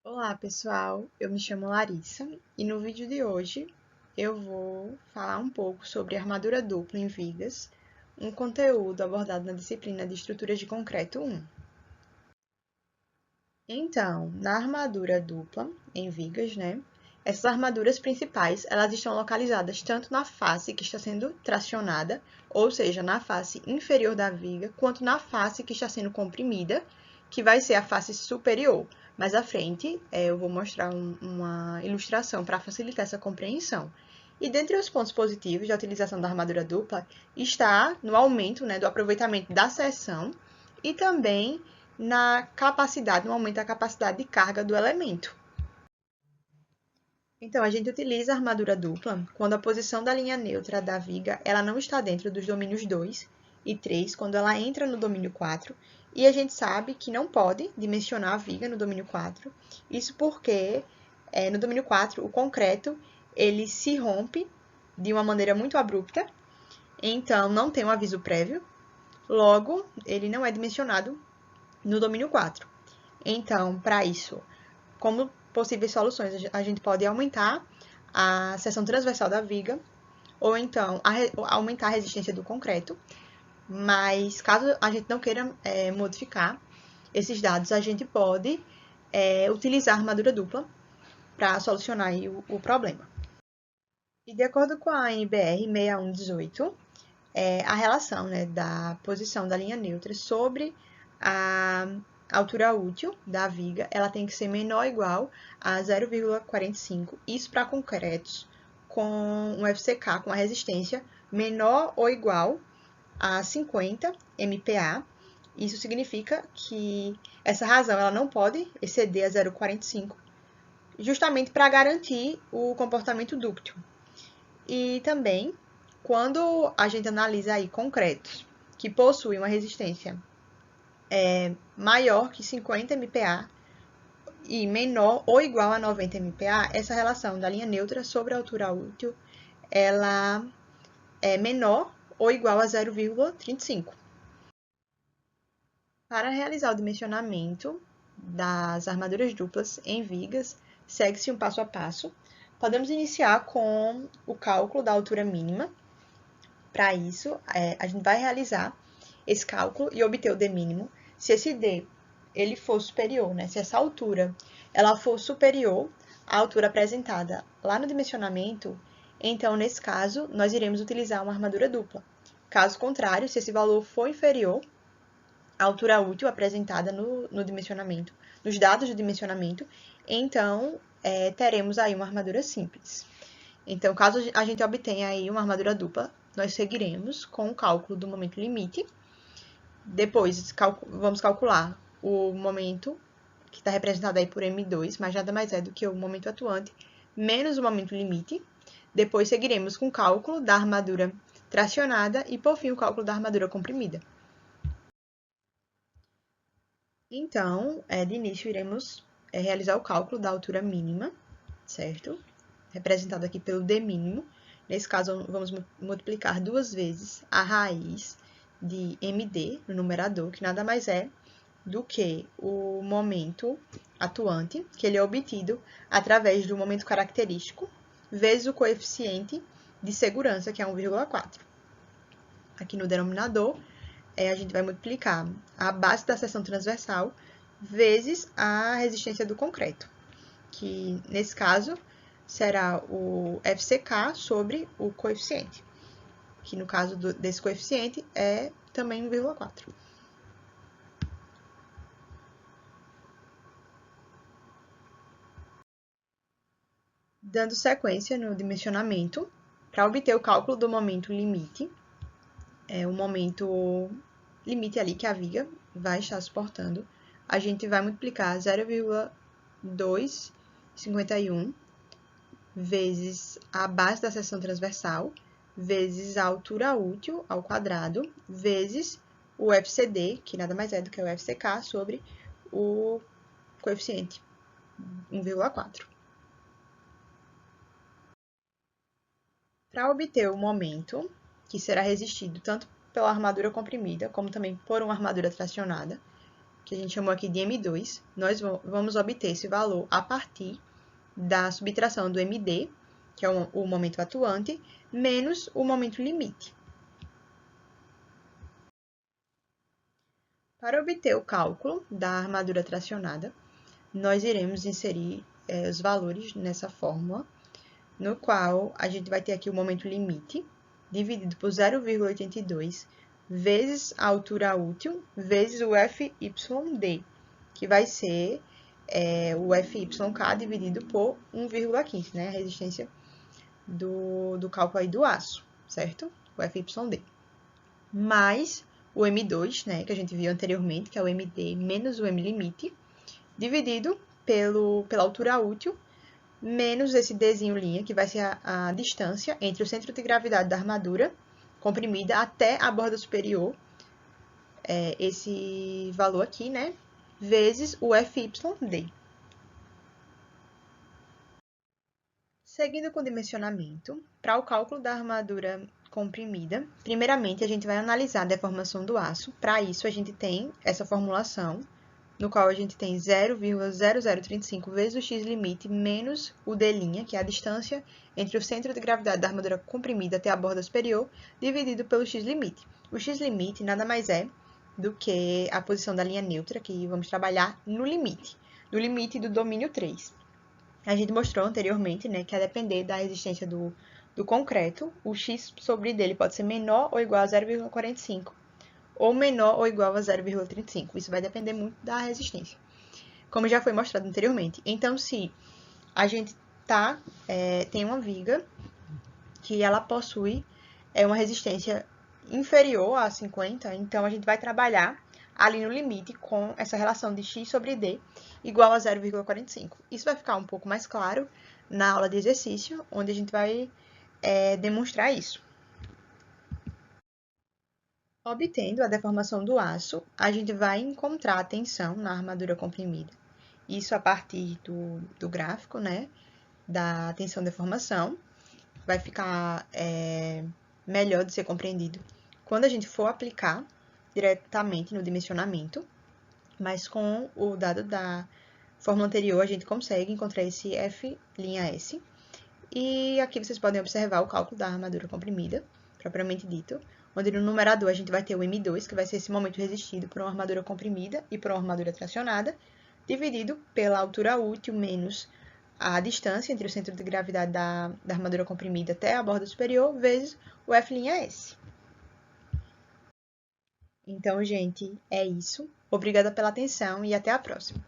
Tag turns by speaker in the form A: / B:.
A: Olá pessoal, eu me chamo Larissa e no vídeo de hoje eu vou falar um pouco sobre armadura dupla em vigas, um conteúdo abordado na disciplina de Estruturas de Concreto 1. Então, na armadura dupla em vigas, essas armaduras principais, elas estão localizadas tanto na face que está sendo tracionada, ou seja, na face inferior da viga, quanto na face que está sendo comprimida, que vai ser a face superior. Mais à frente, eu vou mostrar uma ilustração para facilitar essa compreensão. E dentre os pontos positivos da utilização da armadura dupla está no aumento do aproveitamento da seção e também no aumento da capacidade de carga do elemento. Então, a gente utiliza a armadura dupla quando a posição da linha neutra da viga ela não está dentro dos domínios 2 e 3, quando ela entra no domínio 4, e a gente sabe que não pode dimensionar a viga no domínio 4, isso porque no domínio 4 o concreto ele se rompe de uma maneira muito abrupta, então não tem um aviso prévio, logo ele não é dimensionado no domínio 4. Então, para isso, como possíveis soluções, a gente pode aumentar a seção transversal da viga, ou então aumentar a resistência do concreto, mas caso a gente não queira modificar esses dados, a gente pode utilizar a armadura dupla para solucionar aí o problema. E de acordo com a NBR 6118, a relação da posição da linha neutra sobre a altura útil da viga, ela tem que ser menor ou igual a 0,45, isso para concretos com um FCK com a resistência menor ou igual a 50 MPa. Isso significa que essa razão ela não pode exceder a 0,45, justamente para garantir o comportamento dúctil. E também, quando a gente analisa aí concretos que possuem uma resistência maior que 50 MPa e menor ou igual a 90 MPa, essa relação da linha neutra sobre a altura útil, ela é menor ou igual a 0,35. Para realizar o dimensionamento das armaduras duplas em vigas, segue-se um passo a passo. Podemos iniciar com o cálculo da altura mínima. Para isso, a gente vai realizar esse cálculo e obter o D mínimo. Se esse D ele for superior, se essa altura ela for superior à altura apresentada lá no dimensionamento, então, nesse caso, nós iremos utilizar uma armadura dupla. Caso contrário, se esse valor for inferior à altura útil apresentada no dimensionamento, nos dados do dimensionamento, então, teremos aí uma armadura simples. Então, caso a gente obtenha aí uma armadura dupla, nós seguiremos com o cálculo do momento limite. Depois, vamos calcular o momento, que está representado aí por M2, mas nada mais é do que o momento atuante, menos o momento limite. Depois, seguiremos com o cálculo da armadura tracionada e, por fim, o cálculo da armadura comprimida. Então, de início, iremos realizar o cálculo da altura mínima, certo? Representado aqui pelo D mínimo. Nesse caso, vamos multiplicar 2 vezes a raiz de MD no numerador, que nada mais é do que o momento atuante, que ele é obtido através do momento característico, vezes o coeficiente de segurança, que é 1,4. Aqui no denominador, a gente vai multiplicar a base da seção transversal vezes a resistência do concreto, que nesse caso será o FCK sobre o coeficiente, que no caso desse coeficiente é também 1,4. Dando sequência no dimensionamento, para obter o cálculo do momento limite, o momento limite ali que a viga vai estar suportando, a gente vai multiplicar 0,251 vezes a base da seção transversal, vezes a altura útil ao quadrado, vezes o FCD, que nada mais é do que o FCK, sobre o coeficiente 1,4. Para obter o momento, que será resistido tanto pela armadura comprimida, como também por uma armadura tracionada, que a gente chamou aqui de M2, nós vamos obter esse valor a partir da subtração do MD, que é o momento atuante, menos o momento limite. Para obter o cálculo da armadura tracionada, nós iremos inserir os valores nessa fórmula, no qual a gente vai ter aqui o momento limite, dividido por 0,82, vezes a altura útil, vezes o FYD, que vai ser o FYK dividido por 1,15, né? A resistência do cálculo aí do aço, certo? O FYD. Mais o M2, né, que a gente viu anteriormente, que é o MD menos o M limite, dividido pela altura útil, menos esse Dzinho linha, que vai ser a distância entre o centro de gravidade da armadura comprimida até a borda superior, esse valor aqui, né, vezes o FYD. Seguindo com o dimensionamento, para o cálculo da armadura comprimida, primeiramente a gente vai analisar a deformação do aço. Para isso, a gente tem essa formulação, no qual a gente tem 0,0035 vezes o x-limite menos o d', que é a distância entre o centro de gravidade da armadura comprimida até a borda superior, dividido pelo x-limite. O x-limite nada mais é do que a posição da linha neutra, que vamos trabalhar no limite do domínio 3. A gente mostrou anteriormente, né, que a depender da resistência do concreto, o x sobre dele pode ser menor ou igual a 0,45, ou menor ou igual a 0,35. Isso vai depender muito da resistência, como já foi mostrado anteriormente. Então, se a gente tem uma viga que ela possui uma resistência inferior a 50, então a gente vai trabalhar ali no limite com essa relação de x sobre d igual a 0,45. Isso vai ficar um pouco mais claro na aula de exercício, onde a gente vai demonstrar isso. Obtendo a deformação do aço, a gente vai encontrar a tensão na armadura comprimida. Isso a partir do gráfico, né, da tensão-deformação. Vai ficar melhor de ser compreendido quando a gente for aplicar diretamente no dimensionamento, mas com o dado da fórmula anterior, a gente consegue encontrar esse F'S. E aqui vocês podem observar o cálculo da armadura comprimida, propriamente dito, onde no numerador a gente vai ter o M2, que vai ser esse momento resistido por uma armadura comprimida e por uma armadura tracionada, dividido pela altura útil menos a distância entre o centro de gravidade da armadura comprimida até a borda superior, vezes o F'S. Então, gente, é isso. Obrigada pela atenção e até a próxima.